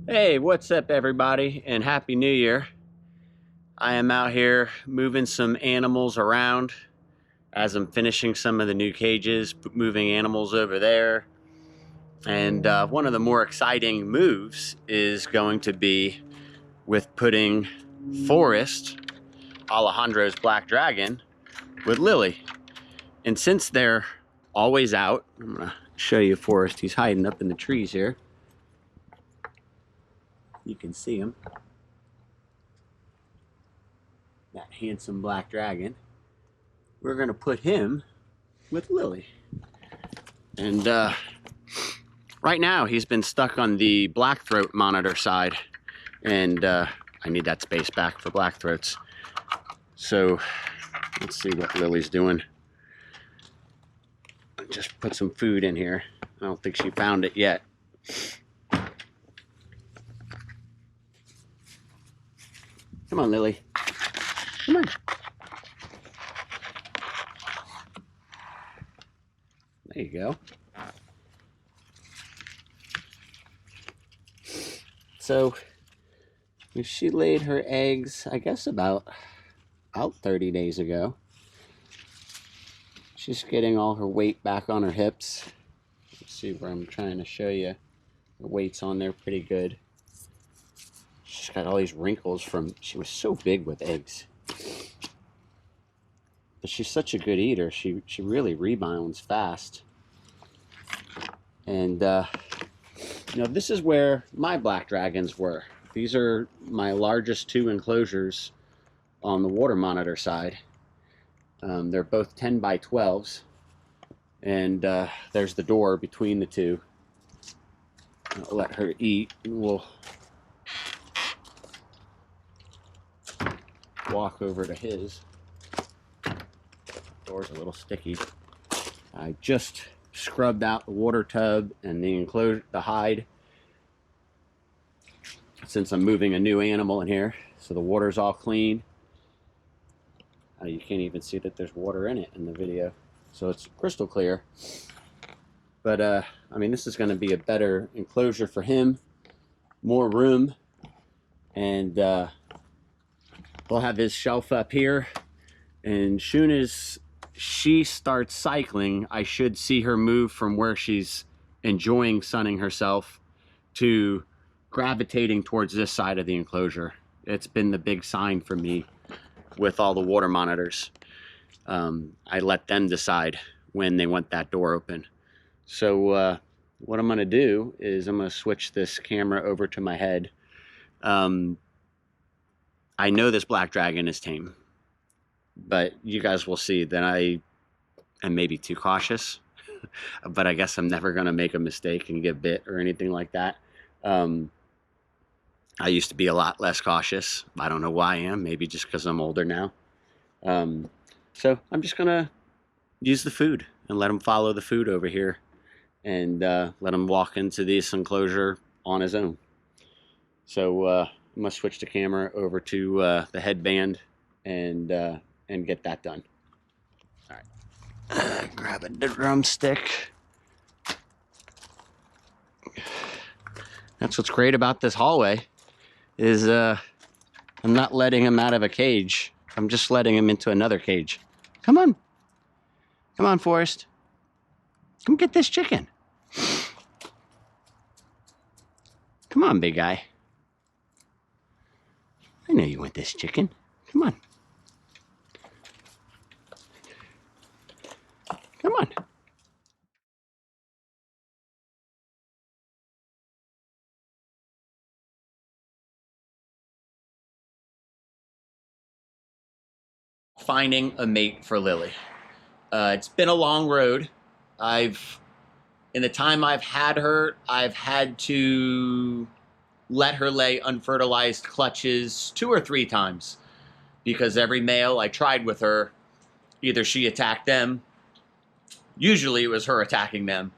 Hey, what's up everybody, and Happy New Year. I am out here moving some animals around as I'm finishing some of the new cages, moving animals over there. And one of the more exciting moves is going to be with putting Forrest, Alejandro's black dragon, with Lily. And since they're always out, I'm gonna show you Forrest. He's hiding up in the trees here. You can see him. That handsome black dragon. We're gonna put him with Lily. And right now he's been stuck on the black throat monitor side, and I need that space back for black throats. So let's see what Lily's doing. Just put some food in here. I don't think she found it yet. Come on, Lily. Come on. There you go. So she laid her eggs, I guess about 30 days ago. She's getting all her weight back on her hips. Let's see where I'm trying to show you. The weight's on there pretty good. She's got all these wrinkles from, she was so big with eggs. But she's such a good eater. She really rebounds fast. And you know, this is where my black dragons were. These are my largest two enclosures on the water monitor side. They're both 10 by 12s, and there's the door between the two. I'll let her eat, and we'll walk over to his. Door's a little sticky. I just scrubbed out the water tub and the enclosure, the hide, since I'm moving a new animal in here, so the water's all clean. You can't even see that there's water in it in the video, so it's crystal clear. But I mean, this is going to be a better enclosure for him, more room, and we'll have his shelf up here. And soon as she starts cycling, I should see her move from where she's enjoying sunning herself to gravitating towards this side of the enclosure. It's been the big sign for me with all the water monitors. I let them decide when they want that door open. So what I'm gonna do is I'm gonna switch this camera over to my head. I know this black dragon is tame, but you guys will see that I am maybe too cautious. But I guess I'm never gonna make a mistake and get bit or anything like that. I used to be a lot less cautious. I don't know why I am. Maybe just because I'm older now. So I'm just gonna use the food and let him follow the food over here, and let him walk into this enclosure on his own. So I'm gonna switch the camera over to the headband and get that done. All right, grab a drumstick. That's what's great about this hallway, is I'm not letting him out of a cage. I'm just letting him into another cage. Come on. Come on, Forrest. Come get this chicken. Come on, big guy. I know you want this chicken. Come on. Come on. Finding a mate for Lily. It's been a long road. In the time I've had her, I've had to let her lay unfertilized clutches 2 or 3 times, because every male I tried with her, either she attacked them, usually it was her attacking them,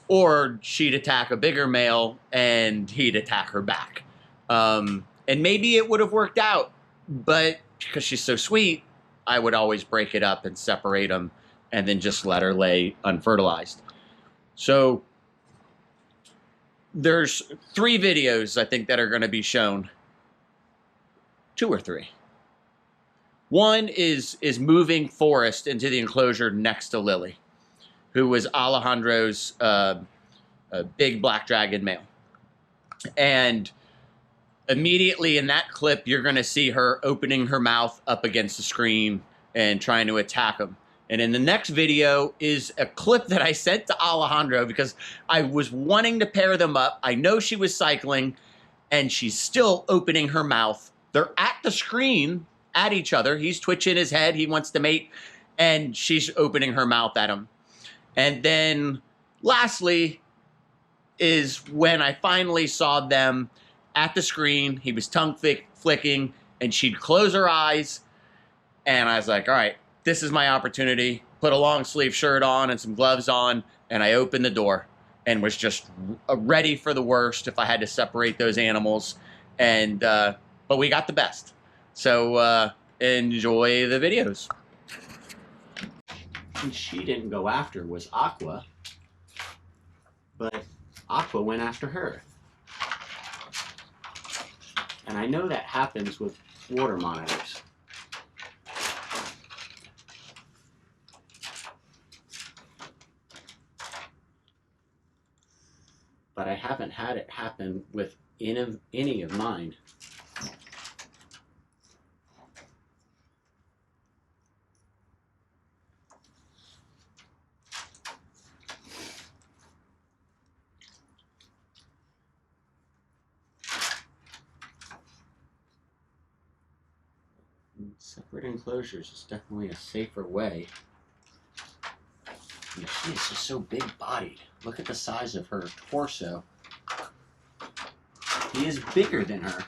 or she'd attack a bigger male and he'd attack her back. And maybe it would have worked out, but because she's so sweet, I would always break it up and separate them and then just let her lay unfertilized. So there's 3 videos I think that are going to be shown. 2 or 3. One is moving Forrest into the enclosure next to Lily, who was Alejandro's big black dragon male. And immediately in that clip, you're going to see her opening her mouth up against the screen and trying to attack him. And in the next video is a clip that I sent to Alejandro because I was wanting to pair them up. I know she was cycling, and she's still opening her mouth. They're at the screen at each other. He's twitching his head. He wants to mate, and she's opening her mouth at him. And then lastly is when I finally saw them at the screen. He was tongue flicking, and she'd close her eyes. And I was like, all right, this is my opportunity. Put a long sleeve shirt on and some gloves on, and I opened the door and was just ready for the worst if I had to separate those animals. And but we got the best. So enjoy the videos. And she didn't go after was Aqua, but Aqua went after her. And I know that happens with water monitors. But I haven't had it happen with any of mine. Separate enclosures is definitely a safer way. And she is just so big-bodied. Look at the size of her torso. He is bigger than her.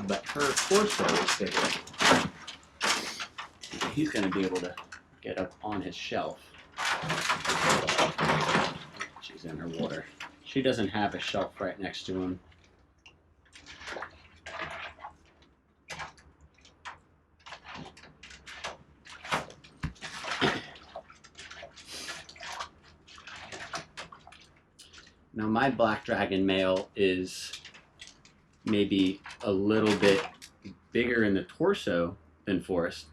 But her torso is bigger. He's going to be able to get up on his shelf. She's in her water. She doesn't have a shelf right next to him. Now my black dragon male is maybe a little bit bigger in the torso than Forrest,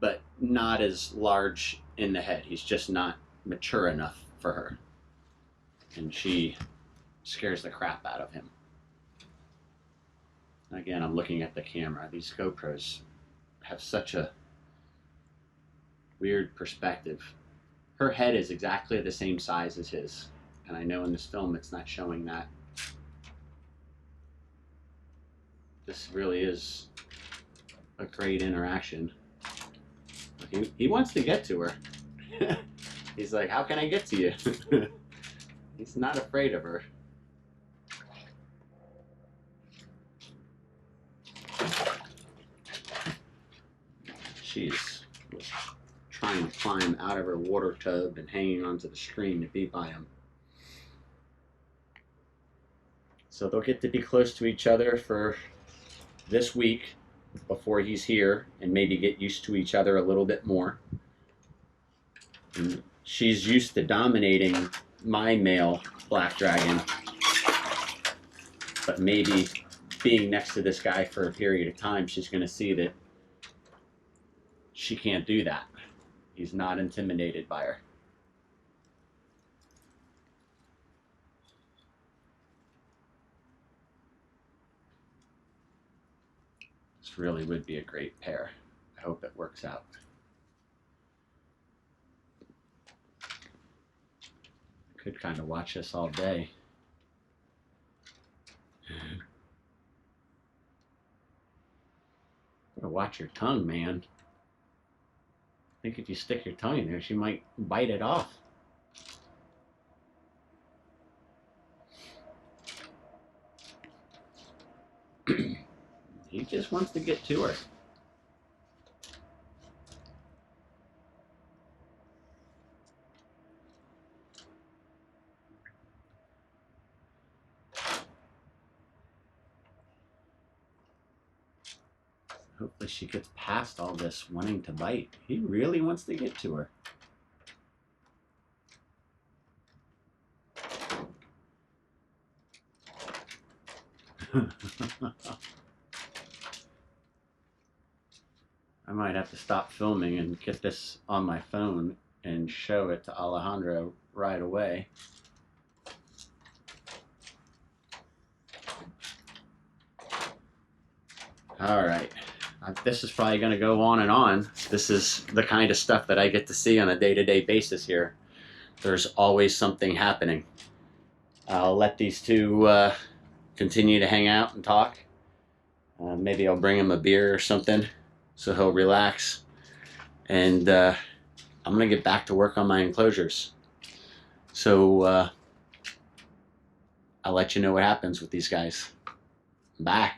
but not as large in the head. He's just not mature enough for her. And she scares the crap out of him. Again, I'm looking at the camera. These GoPros have such a weird perspective. Her head is exactly the same size as his, and I know in this film it's not showing that. This really is a great interaction. He wants to get to her. He's like, how can I get to you? He's not afraid of her. She's trying to climb out of her water tub and hanging onto the screen to be by him. So they'll get to be close to each other for this week before he's here and maybe get used to each other a little bit more. And she's used to dominating my male black dragon, but maybe being next to this guy for a period of time, she's going to see that she can't do that. He's not intimidated by her. This really would be a great pair. I hope it works out. I could kind of watch this all day. Gotta watch your tongue, man. I think if you stick your tongue in there, she might bite it off. He just wants to get to her. Hopefully she gets past all this wanting to bite. He really wants to get to her. I might have to stop filming and get this on my phone and show it to Alejandro right away. All right. This is probably going to go on and on. This is the kind of stuff that I get to see on a day-to-day basis here. There's always something happening. I'll let these two continue to hang out and talk. Maybe I'll bring him a beer or something so he'll relax. And I'm going to get back to work on my enclosures. So I'll let you know what happens with these guys. Bye.